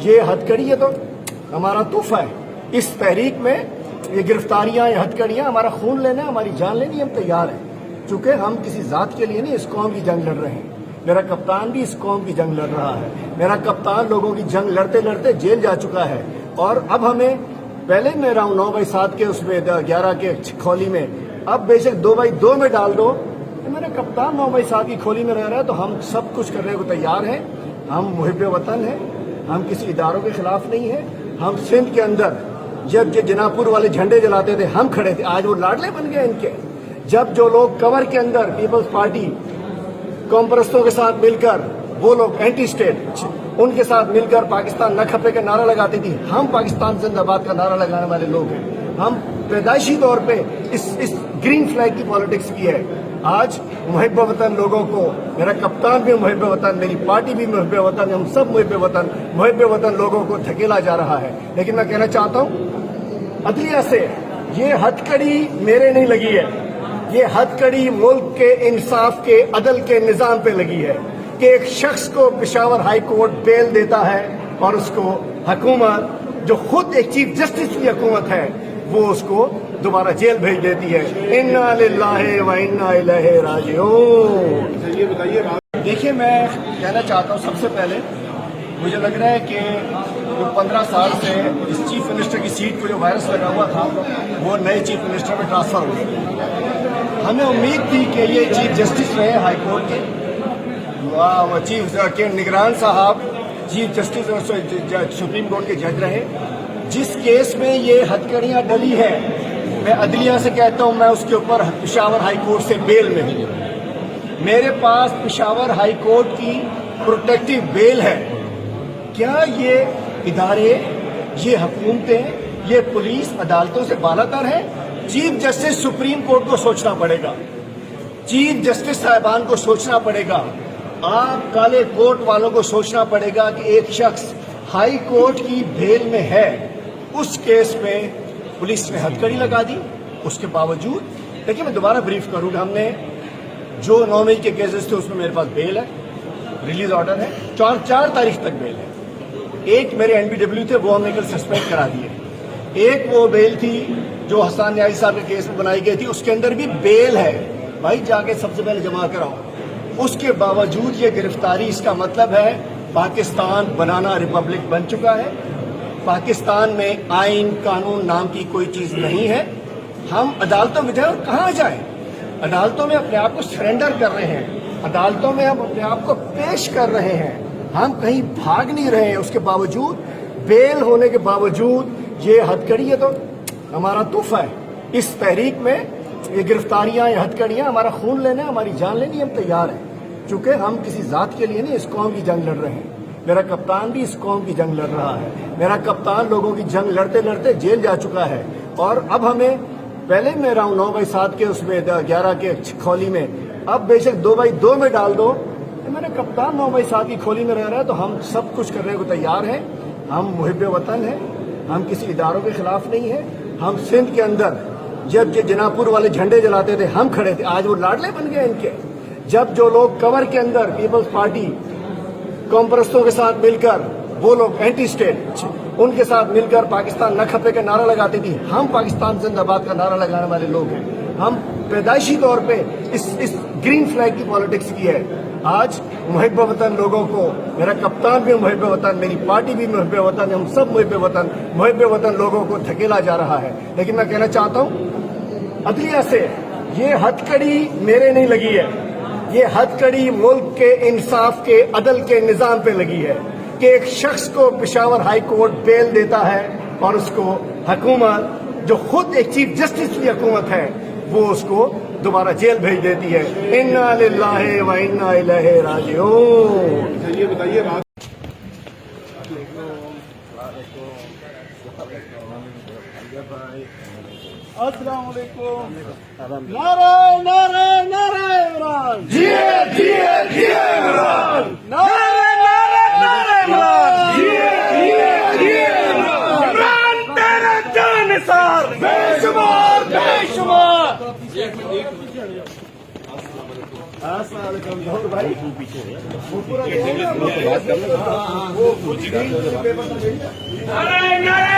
یہ ہتھکڑی ہے تو ہمارا تحفہ ہے. اس تحریک میں یہ گرفتاریاں، یہ ہتھکڑیاں ہمارا خون لینا، ہماری جان لینی، ہم تیار ہیں. چونکہ ہم کسی ذات کے لیے نہیں اس قوم کی جنگ لڑ رہے ہیں. میرا کپتان بھی اس قوم کی جنگ لڑ رہا ہے. میرا کپتان لوگوں کی جنگ لڑتے لڑتے جیل جا چکا ہے. اور اب ہمیں پہلے میں رہا ہوں 9/7 کے اس میں 11 کے کھولی میں، اب بے شک 2/2 میں ڈال دو. میرا کپتان 9/7 کی کھولی میں رہ رہا ہے تو ہم سب کچھ کرنے کو تیار ہیں. ہم محب وطن ہیں، ہم کسی اداروں کے خلاف نہیں ہیں. ہم سندھ کے اندر جب جناپور والے جھنڈے جلاتے تھے ہم کھڑے تھے، آج وہ لاڈلے بن گئے ان کے. جب جو لوگ کور کے اندر پیپلز پارٹی قوم پرستوں کے ساتھ مل کر، وہ لوگ اینٹی اسٹیٹ ان کے ساتھ مل کر پاکستان نہ کھپے کا نعرہ لگاتی تھی، ہم پاکستان زندہ باد کا نعرہ لگانے والے لوگ ہیں. ہم پیدائشی طور پہ اس گرین فلیگ کی پالیٹکس کی ہے. آج محب وطن لوگوں کو، میرا کپتان بھی محب وطن، میری پارٹی بھی محب وطن، ہم سب محب وطن لوگوں کو دھکیلا جا رہا ہے. لیکن میں کہنا چاہتا ہوں عدلیہ سے یہ ہتھکڑی میرے نہیں لگی ہے، یہ ہتھکڑی ملک کے انصاف کے عدل کے نظام پہ لگی ہے کہ ایک شخص کو پشاور ہائی کورٹ بیل دیتا ہے اور اس کو حکومت، جو خود ایک چیف جسٹس کی حکومت ہے، وہ اس کو دوبارہ جیل بھیج دیتی ہے. انا للہ و انا الیہ راجعون. دیکھیے میں کہنا چاہتا ہوں سب سے پہلے مجھے لگ رہا ہے کہ 15 سال سے اس چیف منسٹر کی سیٹ کو جو وائرس لگا ہوا تھا وہ نئے چیف منسٹر میں ٹرانسفر ہو گیا. ہمیں امید تھی کہ یہ چیف جسٹس رہے ہائی کورٹ کے، چیف کے نگران صاحب چیف جسٹس اور سپریم کورٹ کے جج رہے. جس کیس میں یہ ہتھکڑیاں ڈلی ہے، میں عدلیہ سے کہتا ہوں میں اس کے اوپر پشاور ہائی کورٹ سے بیل میں ہوں. میرے پاس پشاور ہائی کورٹ کی پروٹیکٹیو بیل ہے. کیا یہ ادارے، یہ حکومتیں، یہ پولیس عدالتوں سے بالا تر ہے؟ چیف جسٹس سپریم کورٹ کو سوچنا پڑے گا، چیف جسٹس صاحبان کو سوچنا پڑے گا، آپ کالے کوٹ والوں کو سوچنا پڑے گا کہ ایک شخص ہائی کورٹ کی بیل میں ہے، اس کیس میں پولیس نے ہتھکڑی لگا دی. اس کے باوجود دیکھیں میں دوبارہ بریف کروں گا، ہم نے جو 9 مئی کے کیسز تھے اس میں میرے پاس بیل ہے، ریلیز آرڈر ہے، 4 تاریخ تک بیل ہے. ایک میرے NBW تھے وہ ہم نے کل سسپینڈ کرا دیے. ایک وہ بیل تھی جو حسان نیازی صاحب کے کیس میں بنائی گئی تھی، اس کے اندر بھی بیل ہے. بھائی جا کے سب سے پہلے جمع کراؤ. اس کے باوجود یہ گرفتاری، اس کا مطلب ہے پاکستان بنانا ریپبلک بن چکا ہے. پاکستان میں آئین قانون نام کی کوئی چیز نہیں ہے. ہم عدالتوں میں جائیں اور کہاں جائیں؟ عدالتوں میں اپنے آپ کو سرنڈر کر رہے ہیں، عدالتوں میں ہم اپنے آپ کو پیش کر رہے ہیں، ہم کہیں بھاگ نہیں رہے ہیں. اس کے باوجود، بیل ہونے کے باوجود یہ ہتھکڑی ہے تو ہمارا تحفہ ہے. اس تحریک میں یہ گرفتاریاں، یہ ہتھکڑیاں ہمارا خون لینا، ہماری جان لینی، ہم تیار ہیں. چونکہ ہم کسی ذات کے لیے نہیں اس قوم کی جنگ لڑ رہے ہیں. میرا کپتان بھی اس قوم کی جنگ لڑ رہا ہے. میرا کپتان لوگوں کی جنگ لڑتے لڑتے جیل جا چکا ہے. اور اب ہمیں پہلے میں رہا ہوں 9/7 کے اس میں 11 کے کھولی میں، اب بے شک 2/2 میں ڈال دو. میرا کپتان 9/7 کی کھولی میں رہ رہا ہے تو ہم سب کچھ کرنے کو تیار ہیں. ہم محب وطن ہیں، ہم کسی اداروں کے خلاف نہیں ہیں. ہم سندھ کے اندر جب جناپور والے جھنڈے جلاتے تھے ہم کھڑے تھے، آج وہ لاڈلے بن گئے ان کے. جب جو لوگ کور کے اندر پیپلز پارٹی قوم پرستوں کے ساتھ مل کر، وہ لوگ اینٹی اسٹیٹ ان کے ساتھ مل کر پاکستان نہ کھپے کا نعرہ لگاتی تھی، ہم پاکستان زندہ باد کا نعرہ لگانے والے لوگ ہیں. ہم پیدائشی طور پہ اس گرین فلیگ کی پالیٹکس کی ہے. آج محب وطن لوگوں کو، میرا کپتان بھی محب وطن، میری پارٹی بھی محب وطن، ہم سب محب وطن لوگوں کو دھکیلا جا رہا ہے. لیکن میں کہنا چاہتا ہوں عدلیہ سے یہ ہتھکڑی میرے نہیں لگی ہے، یہ ہتھکڑی ملک کے انصاف کے عدل کے نظام پہ لگی ہے کہ ایک شخص کو پشاور ہائی کورٹ بیل دیتا ہے اور اس کو حکومت، جو خود ایک چیف جسٹس کی حکومت ہے، وہ اس کو دوبارہ جیل بھیج دیتی ہے. انا للہ و انا الیہ راجعون. یہ بتائیے السلام علیکم. نعرہ نعرہ نعرہ عمران، جیے جیے جیے عمران، نعرہ نعرہ نعرہ عمران، جیے جیے جیے عمران. عمران تیرا جانثار بے شمار بے شمار. السلام علیکم ظہور بھائی وہ پورا وہ پیپر تو بھیجا نعرہ